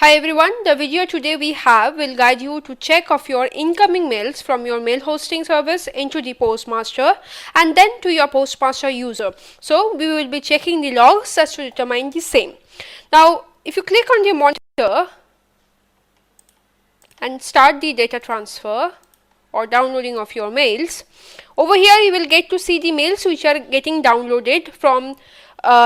Hi everyone, the video today we have will guide you to check of your incoming mails from your mail hosting service into the PostMaster and then to your PostMaster user. So we will be checking the logs as to determine the same. Now if you click on the monitor and start the data transfer or downloading of your mails, over here you will get to see the mails which are getting downloaded from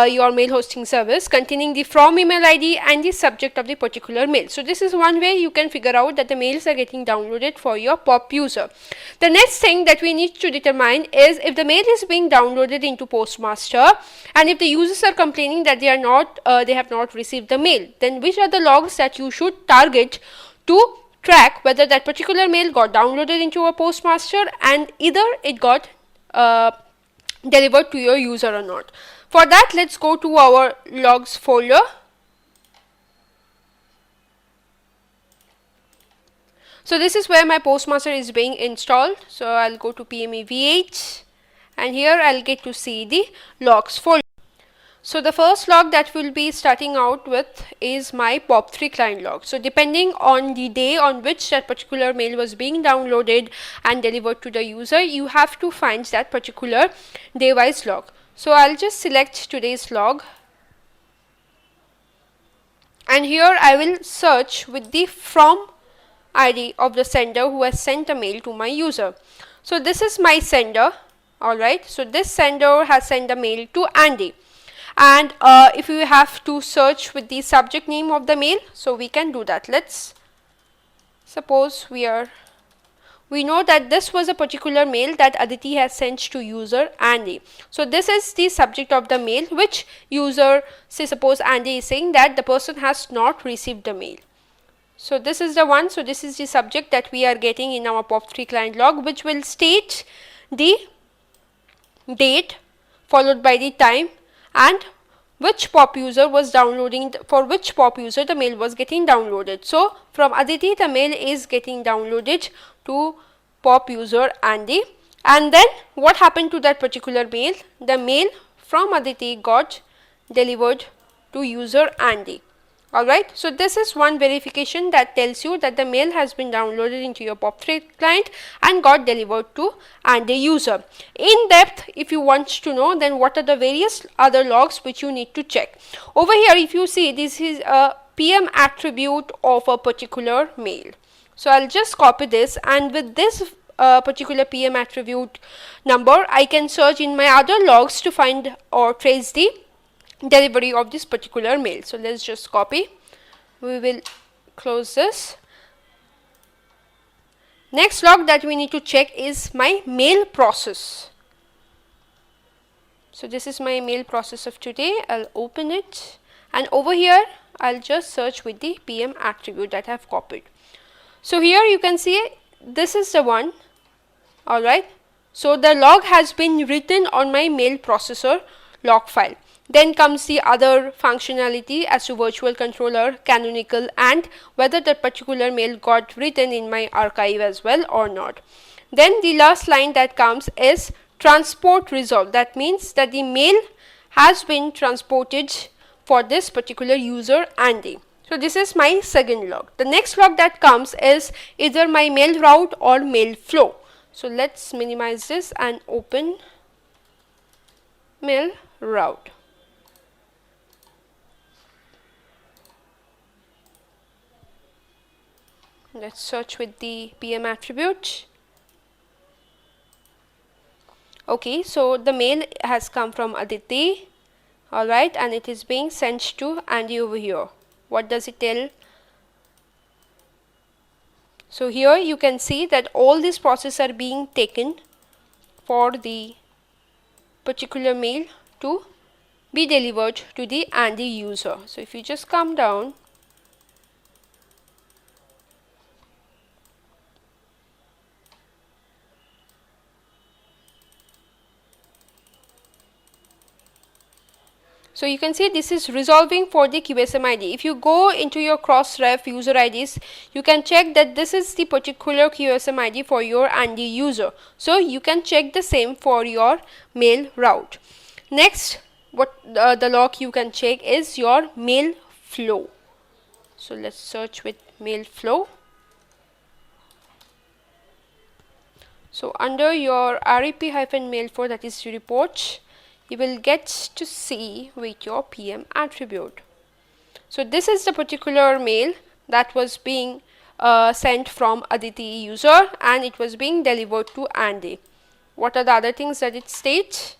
your mail hosting service containing the from email ID and the subject of the particular mail. So this is one way you can figure out that the mails are getting downloaded for your POP user. The next thing that we need to determine is if the mail is being downloaded into PostMaster and if the users are complaining that they have not received the mail, then which are the logs that you should target to track whether that particular mail got downloaded into a PostMaster and either it got delivered to your user or not. For that, let's go to our logs folder. So this is where my PostMaster is being installed. So I'll go to PME-V8 and here I'll get to see the logs folder. So the first log that we'll be starting out with is my POP3 client log. So depending on the day on which that particular mail was being downloaded and delivered to the user, you have to find that particular day-wise log. So I'll just select today's log and here I will search with the from ID of the sender who has sent a mail to my user. So this is my sender, alright. So this sender has sent a mail to Andy. And if you have to search with the subject name of the mail, so we can do that. Let's suppose we know that this was a particular mail that Aditi has sent to user Andy. So this is the subject of the mail which user, say suppose Andy is saying that the person has not received the mail. So this is the one. So this is the subject that we are getting in our POP3 client log, which will state the date followed by the time and which POP user was downloading, for which POP user the mail was getting downloaded. So from Aditi the mail is getting downloaded to POP user Andy, and then what happened to that particular mail? The mail from Aditi got delivered to user Andy. Alright, so this is one verification that tells you that the mail has been downloaded into your POP3 client and got delivered to Andy user. In depth, if you want to know, then what are the various other logs which you need to check. Over here, if you see, this is a PM attribute of a particular mail. So I'll just copy this, and with this particular PM attribute number, I can search in my other logs to find or trace the delivery of this particular mail. So let's just copy. We will close this. Next log that we need to check is my mail process. So this is my mail process of today. I'll open it, and over here I'll just search with the PM attribute that I've copied. So here you can see this is the one. Alright, so the log has been written on my mail processor log file. Then comes the other functionality as to virtual controller, canonical, and whether that particular mail got written in my archive as well or not. Then the last line that comes is transport resolved. That means that the mail has been transported for this particular user Andy. So this is my second log. The next log that comes is either my mail route or mail flow. So let's minimize this and open mail route. Let's search with the PM attribute. Okay, so the mail has come from Aditi, alright, and it is being sent to Andy over here. What does it tell? So here you can see that all these processes are being taken for the particular mail to be delivered to the Andy user. So if you just come down, so you can see this is resolving for the QSM ID. If you go into your cross-ref user IDs, you can check that this is the particular QSM ID for your Andy user. So you can check the same for your mail route. Next, what the log you can check is your mail flow. So let's search with mail flow. So under your rep-mail flow, that is reports, you will get to see with your PM attribute. So this is the particular mail that was being sent from Aditi user, and it was being delivered to Andy. What are the other things that it states?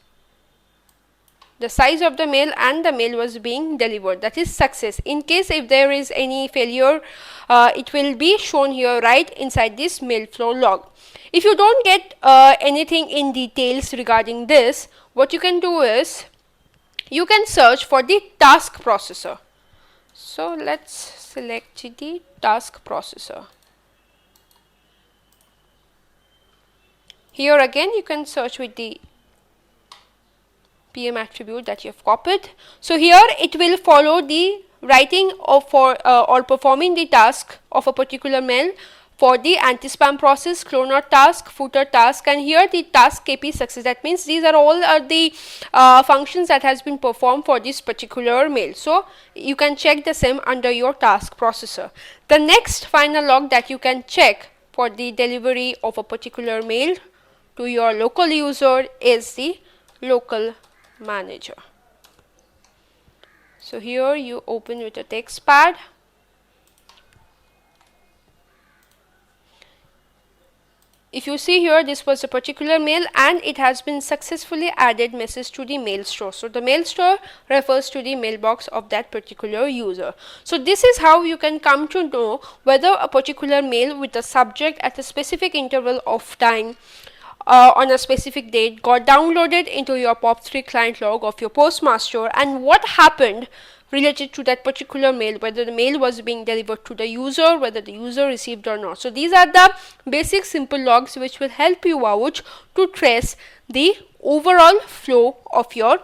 The size of the mail and the mail was being delivered, that is success. In case if there is any failure, it will be shown here right inside this mail flow log. If you don't get anything in details regarding this, what you can do is you can search for the task processor. So let's select the task processor. Here again you can search with the PM attribute that you have copied. So here it will follow the writing of or performing the task of a particular mail for the anti-spam process, clone task, footer task, and here the task KP success. That means these are all the functions that has been performed for this particular mail. So you can check the same under your task processor. The next final log that you can check for the delivery of a particular mail to your local user is the local manager. So here you open with a text pad. If you see here, this was a particular mail and it has been successfully added message to the mail store. So the mail store refers to the mailbox of that particular user. So this is how you can come to know whether a particular mail with a subject at a specific interval of time on a specific date got downloaded into your POP3 client log of your PostMaster, and what happened related to that particular mail, whether the mail was being delivered to the user, whether the user received or not. So these are the basic simple logs which will help you out to trace the overall flow of your.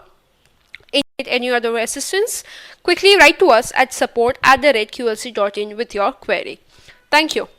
Any other assistance, quickly write to us at support@qlc.in with your query. Thank you.